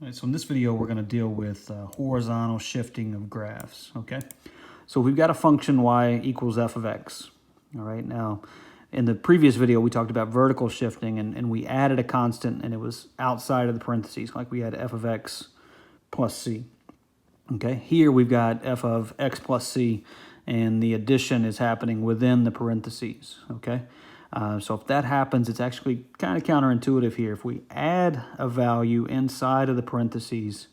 All right, so in this video, we're going to deal with horizontal shifting of graphs, okay? So we've got a function y equals f of x, all right? Now, in the previous video, we talked about vertical shifting, and we added a constant, and it was outside of the parentheses, like we had f of x plus c, okay? Here, we've got f of x plus c, and the addition is happening within the parentheses, okay? So if that happens, it's actually kind of counterintuitive here. If we add a value inside of the parentheses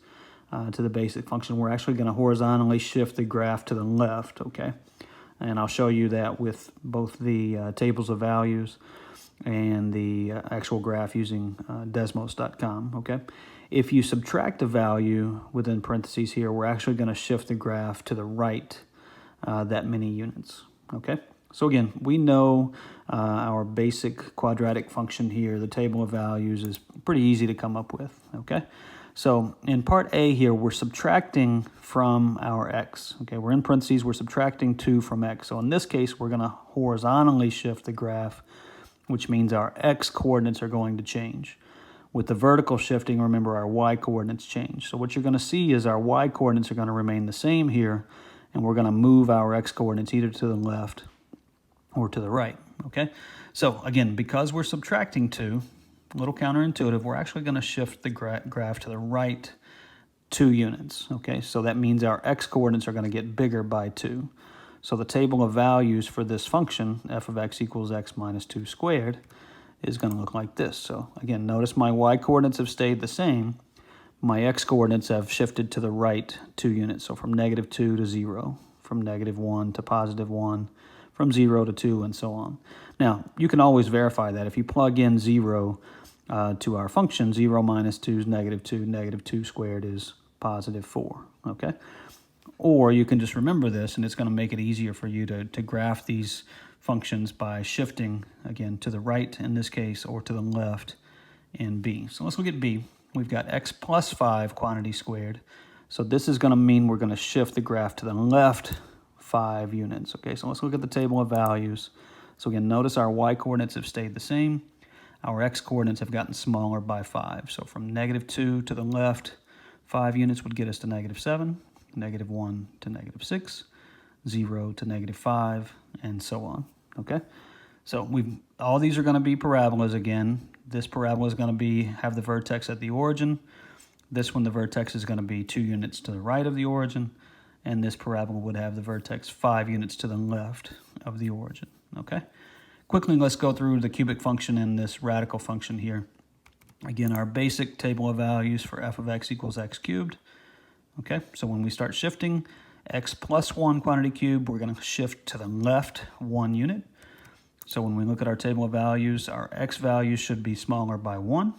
to the basic function, we're actually going to horizontally shift the graph to the left, okay? And I'll show you that with both the tables of values and the actual graph using Desmos.com, okay? If you subtract a value within parentheses here, we're actually going to shift the graph to the right that many units, okay? So again, we know our basic quadratic function here, the table of values, is pretty easy to come up with, okay? So in part A here, we're subtracting from our x, okay? We're in parentheses, we're subtracting 2 from x. So in this case, we're going to horizontally shift the graph, which means our x coordinates are going to change. With the vertical shifting, remember our y coordinates change. So what you're going to see is our y coordinates are going to remain the same here, and we're going to move our x coordinates either to the left or to the right, okay? So again, because we're subtracting 2, a little counterintuitive, we're actually going to shift the graph to the right 2 units, okay? So that means our x coordinates are going to get bigger by 2. So the table of values for this function, f of x equals x minus 2 squared, is going to look like this. So again, notice my y coordinates have stayed the same. My x coordinates have shifted to the right 2 units, so from -2 to 0, from -1 to +1, from 0 to 2, and so on. Now, you can always verify that. If you plug in 0 to our function, 0 minus 2 is -2, -2 squared is +4, okay? Or you can just remember this, and it's going to make it easier for you to graph these functions by shifting, again, to the right in this case, or to the left in B. So let's look at B. We've got x plus 5 quantity squared. So this is going to mean we're going to shift the graph to the left 5 units, okay? So let's look at the table of values. So again, notice our y coordinates have stayed the same. Our x coordinates have gotten smaller by 5. So from -2 to the left, 5 units would get us to -7, -1 to -6, 0 to -5, and so on, okay? So all these are going to be parabolas again. This parabola is going to have the vertex at the origin. This one, the vertex is going to be 2 units to the right of the origin. And this parabola would have the vertex 5 units to the left of the origin, okay? Quickly, let's go through the cubic function and this radical function here. Again, our basic table of values for f of x equals x cubed, okay? So when we start shifting x plus 1 quantity cubed, we're going to shift to the left 1 unit. So when we look at our table of values, our x values should be smaller by 1.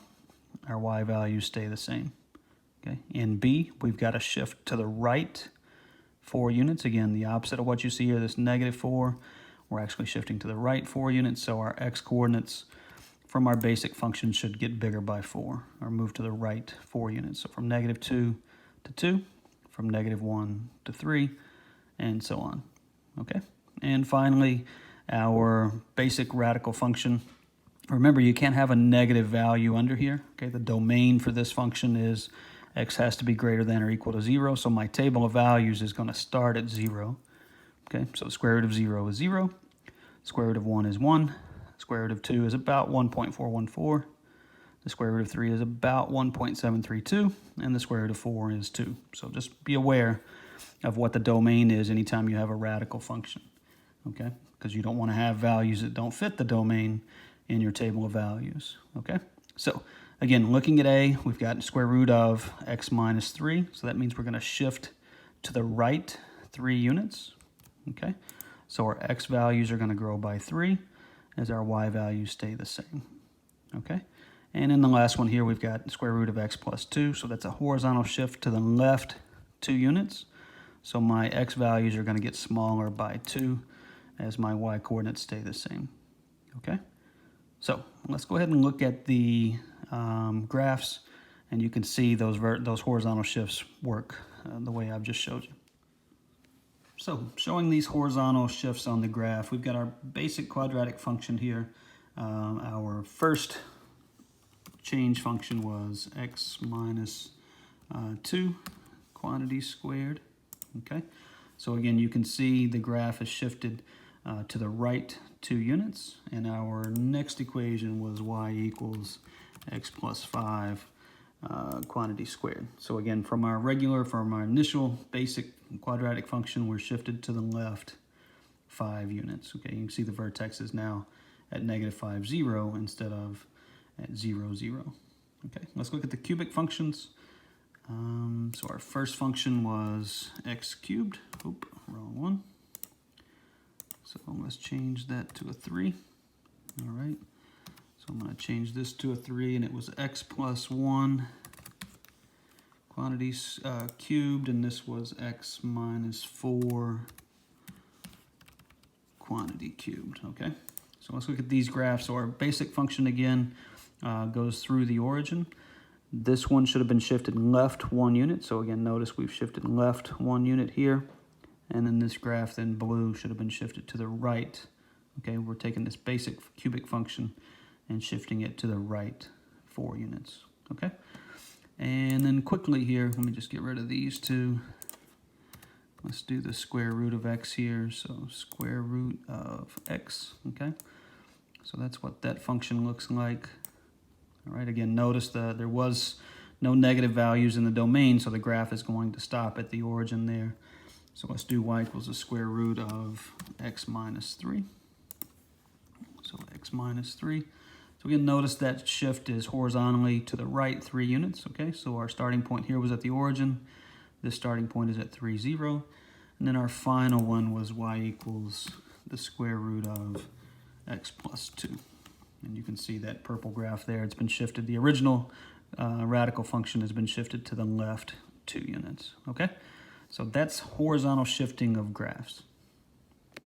Our y values stay the same, okay? In B, we've got to shift to the right 4 units. Again, the opposite of what you see here, this -4. We're actually shifting to the right 4 units, so our x coordinates from our basic function should get bigger by 4, or move to the right 4 units. So from -2 to 2, from -1 to 3, and so on, okay? And finally, our basic radical function. Remember, you can't have a negative value under here, okay? The domain for this function is x has to be greater than or equal to 0, so my table of values is going to start at 0. Okay, so the square root of 0 is 0, square root of 1 is 1, square root of 2 is about 1.414, the square root of 3 is about 1.732, and the square root of 4 is 2. So just be aware of what the domain is anytime you have a radical function, okay? Because you don't want to have values that don't fit the domain in your table of values, okay? So again, looking at A, we've got square root of x minus 3. So that means we're going to shift to the right 3 units, okay? So our x values are going to grow by 3 as our y values stay the same, okay? And in the last one here, we've got square root of x plus 2. So that's a horizontal shift to the left 2 units. So my x values are going to get smaller by 2 as my y coordinates stay the same, okay? So let's go ahead and look at the graphs, and you can see those horizontal shifts work the way I've just showed you. So showing these horizontal shifts on the graph, we've got our basic quadratic function here. Our first change function was x minus 2 quantity squared. Okay, so again, you can see the graph is shifted to the right 2 units, and our next equation was y equals x plus 5 quantity squared. So again, from our initial basic quadratic function, we're shifted to the left 5 units. Okay, you can see the vertex is now at -5, 0 instead of at 0, 0. Okay, let's look at the cubic functions. So our first function was x cubed. Oop, wrong one. So let's change that to a 3. All right. So I'm going to change this to a 3, and it was x plus 1 quantities cubed, and this was x minus 4 quantity cubed. Okay. So let's look at these graphs. So our basic function again goes through the origin. This one should have been shifted left 1 unit. So again, notice we've shifted left 1 unit here. And then this graph, then blue, should have been shifted to the right. Okay, we're taking this basic cubic function and shifting it to the right 4 units. Okay, and then quickly here, let me just get rid of these two. Let's do the square root of x here. So square root of x. Okay, so that's what that function looks like. All right, again, notice that there was no negative values in the domain, so the graph is going to stop at the origin there. So let's do y equals the square root of x minus 3. So x minus 3. So again, notice that shift is horizontally to the right 3 units. Okay, so our starting point here was at the origin. This starting point is at 3, 0. And then our final one was y equals the square root of x plus 2. And you can see that purple graph there. It's been shifted. The original radical function has been shifted to the left 2 units. Okay, so that's horizontal shifting of graphs.